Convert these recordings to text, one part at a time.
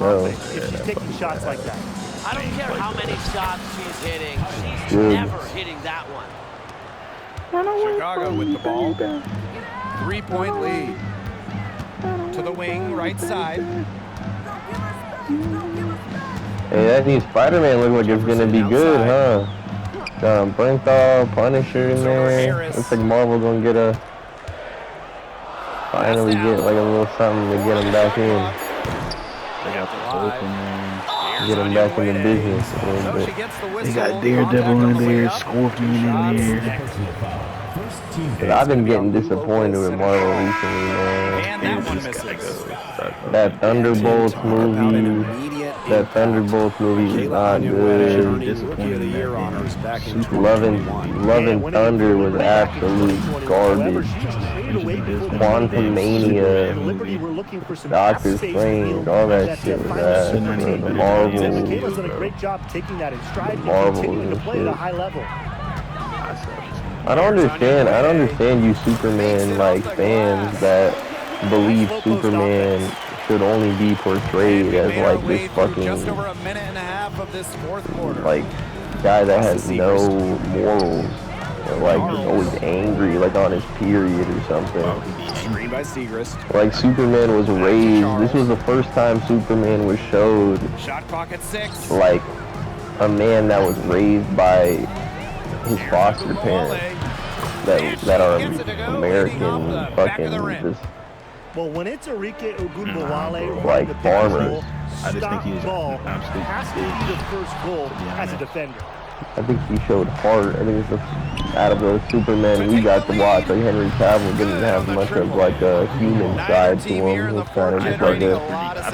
perfect if she's taking shots like that. I don't care how many shots she's hitting. She's never hitting that one. Chicago with the ball. 3-point lead. To the wing, right side. Hey, that new Spider-Man look like it's gonna be good, huh? Bernthal, Punisher in there. Looks like Marvel gonna finally get like a little something to get him back in. They got the Hulk in there. Get him back in the business a little bit. They got Daredevil in there, Scorpion in there. But I've been getting disappointed with Marvel recently, man. That Thunderbolts movie was not good. Love and Thunder was absolute garbage. Quantumania, Doctor Strange, all that shit was ass. The Marvel, Michaela's done a great job taking that in stride and continuing to play at a high level. I don't understand you Superman like fans that believe Superman should only be portrayed as like this fucking like guy that has no morals or like is always angry like on his period or something. Like Superman was raised. This was the first time Superman was showed like a man that was raised by his foster parents that are American fucking just well, when it's Enrique Ogunbowale like farmers, I just think he's ball has to be the first goal as a defender. I think he showed heart. I think it's out of the Superman we got to watch, like Henry Cavill didn't have much of like a human side to him. He was kind of just like a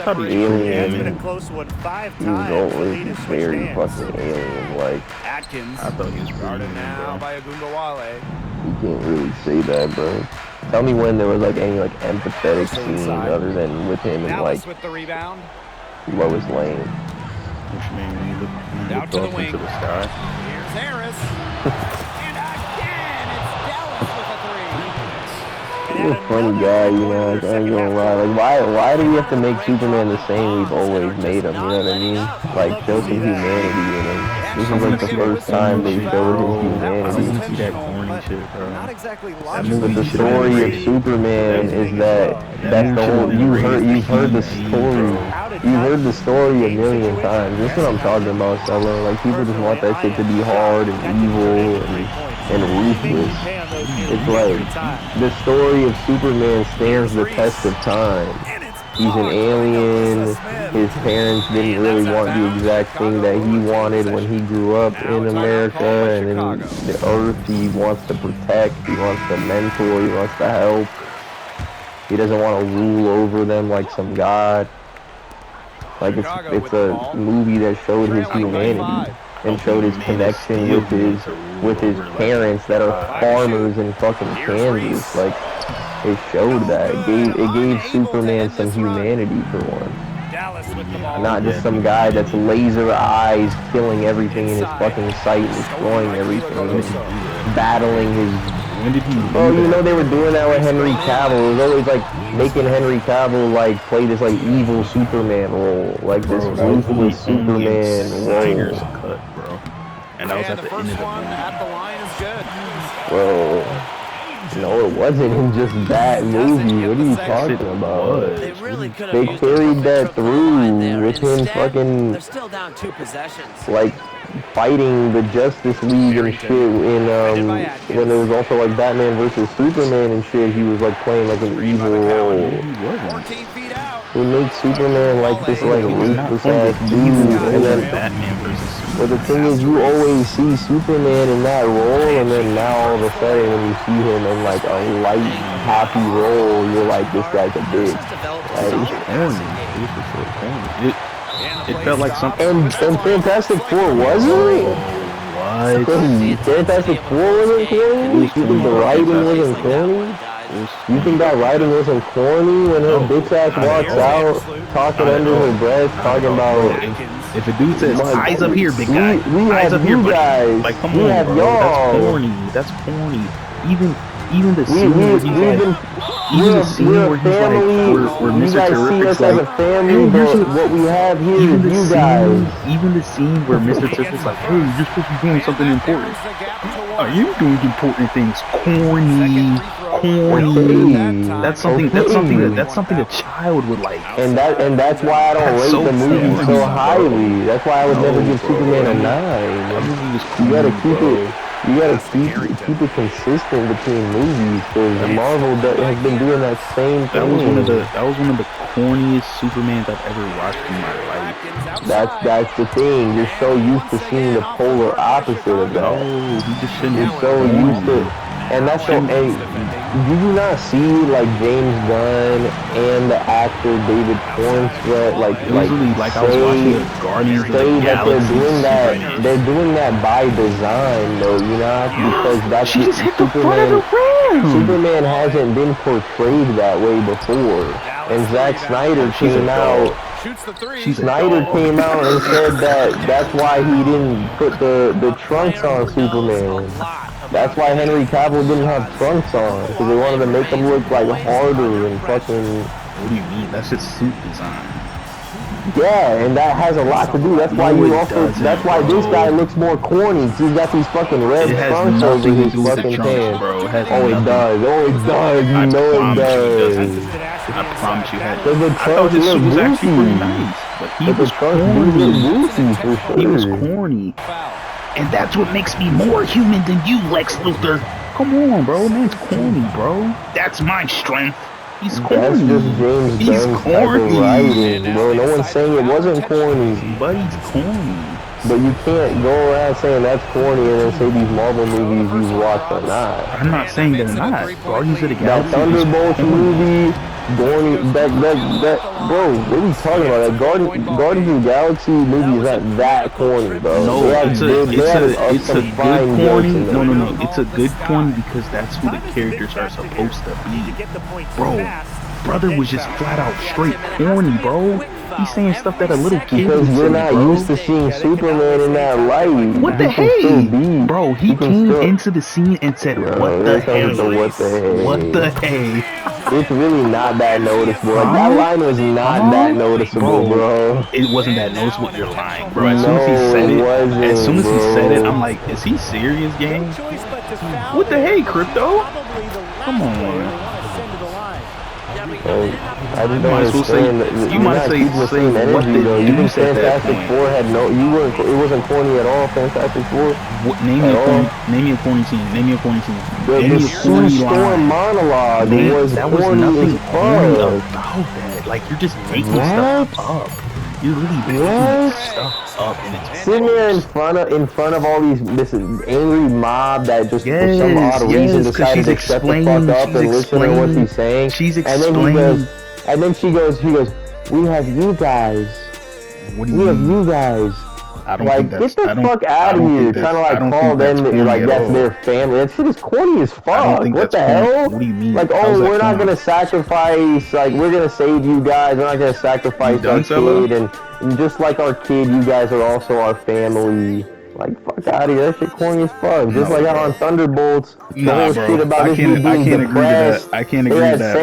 alien. He was always very fucking alien-like. Atkins. I thought he was guarded now by Ogunbowale. You can't really say that, bro. Tell me when there was like any like empathetic scene other than with him and like with the rebound. Lois Lane. Which man, when you look out to the wing. into the sky. Here's Harris. And again, it's Dallas with a three. He's a funny guy, you know, like, I ain't gonna lie. Like, why do we have to make Superman the same we've always made him, you know what I mean? Like, show some humanity in him. This is like the first time they showed his humanity. See that corny shit, bro. But the story of Superman is that's the whole, you've heard the story. You've heard the story a million times. This is what I'm talking about, Stella. Like, people just want that shit to be hard and evil and ruthless. It's like, the story of Superman stands the test of time. He's an alien. His parents didn't really want the exact thing that he wanted when he grew up in America and in the earth. He wants to protect. He wants to mentor. He wants to help. He doesn't want to rule over them like some god. Like it's a movie that showed his humanity and showed his connection with his parents that are farmers in fucking Kansas. Like, it showed that. It gave Superman some humanity for one. Not just some guy that's laser eyes, killing everything in his fucking sight, and destroying everything, and battling his... When did he... Oh, you know they were doing that with Henry Cavill. It was always like making Henry Cavill like play this like evil Superman role, like this ruthless Superman role. Cut, bro. And that was at the end of the movie. At the line is good. Bro. No, it wasn't in just that movie. What are you talking about? They really could They have carried that through with him fucking They're still down 2 possessions. like fighting the Justice League and shit in when there was also like Batman versus Superman and shit. He was like playing like an evil role. 14 feet out. He makes Superman like this like ruthless ass dude, and then Batman versus Superman. but the thing is, you always see Superman in that role, and then now all of a sudden when you see him in like a light, happy role, you're like, this guy's a bitch. It felt like something. And Fantastic Four wasn't? What? Fantastic Four wasn't corny? You think the writing wasn't corny? You think that writing wasn't corny when her bitch ass walks out, talking under her breath, talking about... If a dude says, eyes up here, big guy. We Eyes have up here, you guys. Like, come We on, have bro. y'all. That's corny. That's corny. Even the scene where he's like... even the scene where he's like, where You Mr. guys see Terrific's us as like, a family, but what we have here even the is you guys. even the scene where Mr. Terrific's like, hey, you're supposed to be doing something important. I am doing important things. Corny. That's something a child would like. And that's why I don't That's rate so the movie corny, so bro. highly. That's why I would never give bro. Superman a 9. That movie was You gotta corny, keep bro. it. You gotta keep it consistent between movies, because Marvel has been doing that same thing. That was one of the corniest Supermans I've ever watched in my life. That's the thing. You're so used to seeing the polar opposite of No, that. he just shouldn't. You're so used to, and that's so. Hey, did you not see like James Gunn and the actor David Cornsweet I was watching the Guardians of the say that Galaxy. they're doing that by design though, you know, because that's She just hit the front of the rim. Superman hasn't been portrayed that way before, and Zack Snyder She's a came dog. out. Shoots the three. Snyder came out and said that's why he didn't put the trunks on Superman. That's why Henry Cavill didn't have trunks on, because they wanted to make him look like harder and fucking. What do you mean? That's just suit design. Yeah, and that has a lot to do. That's why No, you it also. doesn't, That's why bro. this guy looks more corny. 'Cause he's got these fucking red It has trunks over nothing to his do with the fucking trunks, pants. bro. It has Oh, it nothing. does. Oh, it does. You I know it promise you does. I promise you had. But the I thought trunks his suit look was actually goofy. pretty nice, but he But the was trunks do look corny. goofy for sure. He was corny. And that's what makes me more human than you, Lex Luthor. Come on, bro. Man's corny, bro. That's my strength. He's corny. That's just James He's Gunn's type of corny. writing, bro. No one's saying it wasn't corny. But he's corny. But you can't go around saying that's corny and then say these Marvel movies you've watched are not. I'm not saying they're not. Guardians of the That Galaxy is Thunderbolts corny. movie, that, bro, what are you talking about? That Guardians of the Galaxy movie is not that corny, bro. No, They have it's good- they have a some good fine corny. jokes in No, there. no, no. It's a good corny because that's who the characters are supposed to be. Bro, brother was just flat out straight corny, bro. He's saying stuff that a little kid Because would we're say, not bro. used to seeing Superman in that light. What the He can still hey? be- Bro, he can came still- into the scene and said, Bro, what the this hey? is the what the hey. What the hey? It's really not that noticeable. Like, that line was not that noticeable, bro. It wasn't that noticeable. You're lying, bro. As soon as he No, said it it, wasn't, as soon as he said it, bro. I'm like, is he serious, gang? What the hey, Crypto? Come on. I just You might as well say- understand that you you're might not say- keeping the say same what energy, they though. do You think at that Fantastic point. Four had no, you weren't, it wasn't corny at all, Fantastic Four. What, name me a corny scene. Name me a corny scene. Name The me a corny Sue Storm line. monologue Man, was that was corny nothing as corny fuck. about that. Like, you're just making What? stuff up. You're really making What? stuff up, and it's Sitting there in front of all this angry mob that just for some Yes, odd reason yes, 'cause decided she's to shut the explaining- fuck up she's and listen to what explaining- he's saying. she's And then he explaining- goes, and then she goes, we have you guys. what do you We have mean? you guys. I don't Like, think that's, get the I don't- fuck I out of don't here. think Trying that's- to I like don't call think that's them corny like at that's all. their family. That shit is corny as I don't fuck. think What the that's corny. hell? What do you mean? Like, How's oh, that we're not corny? gonna sacrifice, like, we're gonna save you guys. We're not gonna sacrifice done, our Sella? kid. And just like our kid, you guys are also our family. Like, fuck out of here. That shit corny as fuck. Just No, like how bro. on Thunderbolts, the Nah, whole bro. shit about I this can't- dude I being can't agree to that. depressed. I can't They agree to had that.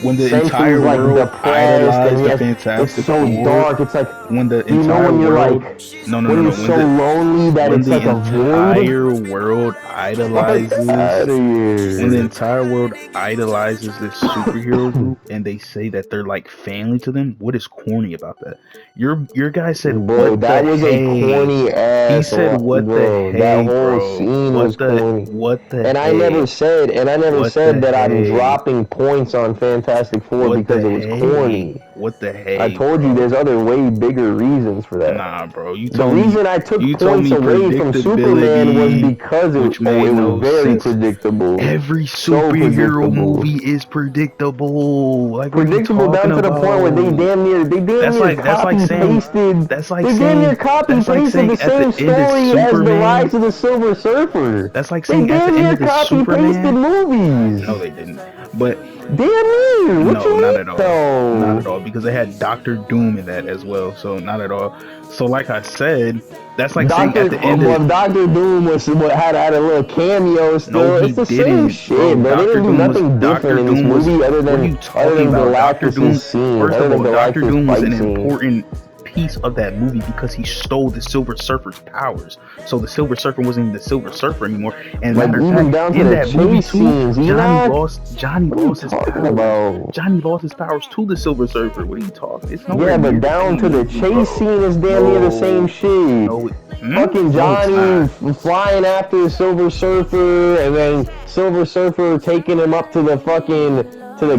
When the Sentry entire like world depressed, idolized and he the has, Fantastic it's so Four, dark. It's like, when the you know entire when you're world, like, no, when you're so lonely that when it's the like a void. entire world idolizes, Fuck outta here. when the entire world idolizes this superhero group and they say that they're like family to them, what is corny about that? Your guy said, Bro, what that the was hey? a corny ass. He said, what bro, the hey, that whole bro? scene What was the, corny. what the And hey? I never said What that the I'm hey? dropping points on Fantastic Four What because the it was hey? corny. What the hey? I told you there's other way bigger reasons for that. Nah, bro. You The told me. reason I took you told points me away from Superman was predictability, because it which was, made no very sense. predictable. Every So superhero predictable. movie is predictable. Like, what are you Predictable down talking to the point where they about? damn near That's like saying pasted. that's like They damn saying near copy that's like pasted saying the at same the end of story as the Superman. Rise of the Silver Surfer. That's like They saying at damn the near end of the copy pasted Superman. movies. No, they didn't. But Damn near. What no, you not mean? at all. No. Not at all. because they had Doctor Doom in that as well. So not at all. So like I said, that's like saying Doctor, at the end well, of Doctor Doom was what had a little cameo still. no, he it's the didn't, same shit, bro. They didn't do nothing different in this movie other than Galactus' scene. First of all, Doctor Doom was an scene. important piece of that movie because he stole the Silver Surfer's powers. So the Silver Surfer wasn't even the Silver Surfer anymore. And like, matter of even fact, down to in the that movie chase too, scenes, Johnny lost his powers. About? Johnny lost his powers to the Silver Surfer. What are you talking? It's nowhere Yeah, but near down to the same, chase scene is damn near the same shit. No, fucking Johnny flying after the Silver Surfer, and then Silver Surfer taking him up to the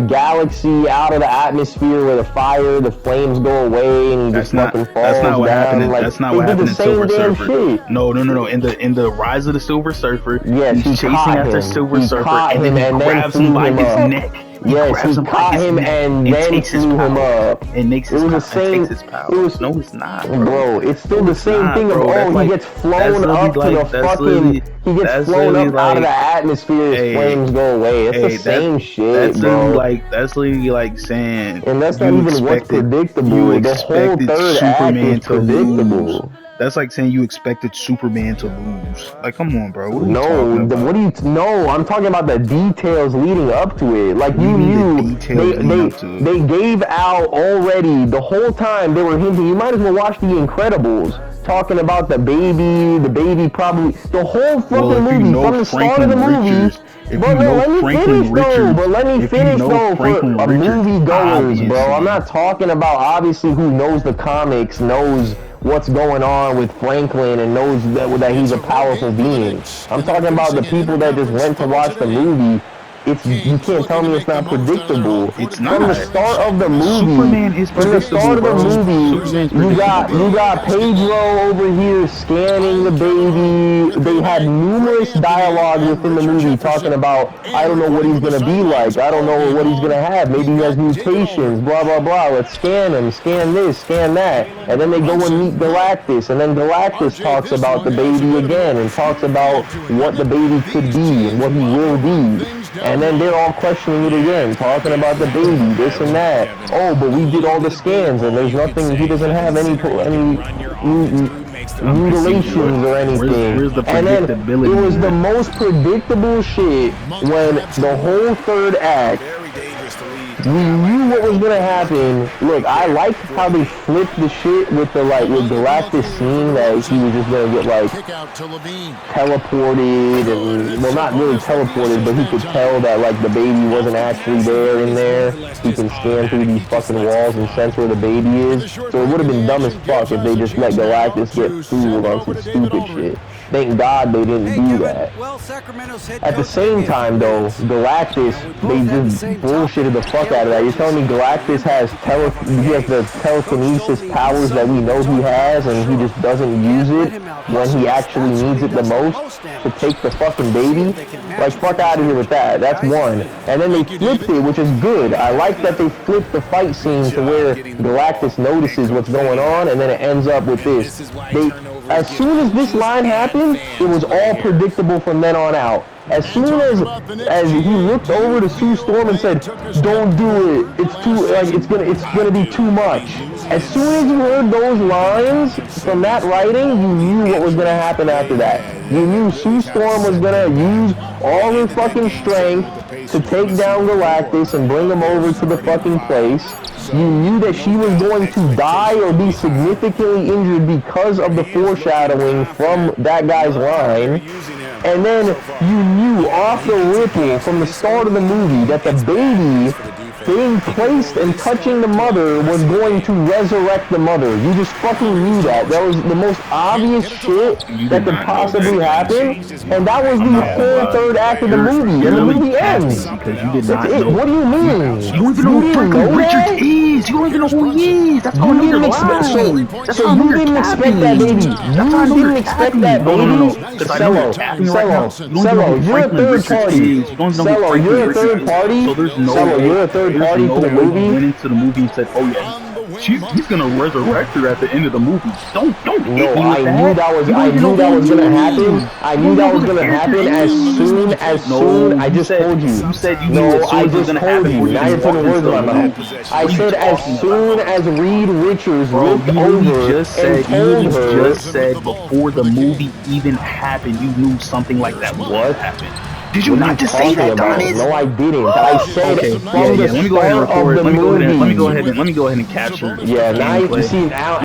galaxy, out of the atmosphere where the flames go away, and he just fucking falls That's not what down. happened. Like, that's not what happened in Silver Surfer. Shit. No. In the Rise of the Silver Surfer, yes, he's chasing after Silver Surfer, and then he grabs him by his neck. Yes, he caught him and then flew him up. And takes his powers. No, it's not, bro. It's still the same thing. He gets flown up to the fucking. He gets flown up out of the atmosphere. His flames go away. It's the same shit, bro. That's literally like saying. And that's not even what's predictable. The whole third act is predictable. That's like saying you expected Superman to lose. Like, come on, bro. What No, I'm talking about the details leading up to it. Like, you knew they gave out already the whole time. They were hinting. You might as well watch The Incredibles, talking about the baby probably the whole fucking movie from the start of the movie. But let me finish though. For movie goers, bro. I'm not talking about obviously who knows the comics, knows what's going on with Franklin, and knows that he's a powerful being. I'm talking about the people that just went to watch the movie. You can't tell me it's not predictable. It's not. From the start of the movie, Superman is predictable, you got Pedro over here scanning the baby. They had numerous dialogue within the movie talking about, I don't know what he's gonna be like. I don't know what he's gonna have. Maybe he has mutations. Blah blah blah. Let's scan him. Scan this. Scan that. And then they go and meet Galactus, and then Galactus talks about the baby again and talks about what the baby could be and what he will be. And then they're all questioning it again, talking about the baby, this and that. Oh, but we did all the scans, and there's nothing. He doesn't have any mutilations or anything. Where's the and then predictability? it was the most predictable shit when the whole third act. We knew what was gonna happen. Look, I liked how they flipped the shit with Galactus scene that he was just gonna get teleported, and well, not really teleported, but he could tell that the baby wasn't actually there in there. He can scan through these fucking walls and sense where the baby is. So it would have been dumb as fuck if they just let Galactus get fooled on some stupid shit. Thank God they didn't do that. At the same time, though, Galactus, they just bullshitted the fuck out of that. You're telling me Galactus has the telekinesis powers that we know he has, and he just doesn't use it when he actually needs it the most to take the fucking baby? Like, fuck out of here with that. That's one. And then they flipped it, which is good. I like that they flipped the fight scene to where Galactus notices what's going on, and then it ends up with this. As soon as this line happened, it was all predictable from then on out. As soon as he looked over to Sue Storm and said, "Don't do it. It's gonna be too much." As soon as you heard those lines from that writing, you knew what was gonna happen after that. You knew Sue Storm was gonna use all her fucking strength to take down Galactus and bring him over to the fucking place. You knew that she was going to die or be significantly injured because of the foreshadowing from that guy's line. And then you knew off the ripple from the start of the movie that the baby being placed and touching the mother was going to resurrect the mother. You just fucking knew that. That was the most obvious shit that could possibly happen. And that was the whole third act of the movie. And the movie ends. Because you did not know. What do you mean? You don't even know who Franklin Richards is. You don't even know who he is. That's how you didn't expect. So you didn't expect that baby. You didn't expect that baby. Cello, you're a third party. Cello, you're a third party. So there's no Cello, you're a third party to the movie. Went into the movie and said, "Oh yeah, he's gonna resurrect her at the end of the movie. Don't hit No, me with I knew that was gonna happen. I knew that was gonna happen as soon I just told you. You said you knew No, as soon I as it was just gonna told happen you. before you Now you're even putting walked words in my into the mouth. I said as soon as Reed Richards Bro, looked you literally over just and said, told her. just said before the movie even happened, you knew something like that was What? gonna happen. Did you What are not just say talking that, about? Donis? No, I didn't. I said Okay, from the Let me go ahead and start of record. the Let me go ahead movie. and capture. Yeah, now you gameplay. see now.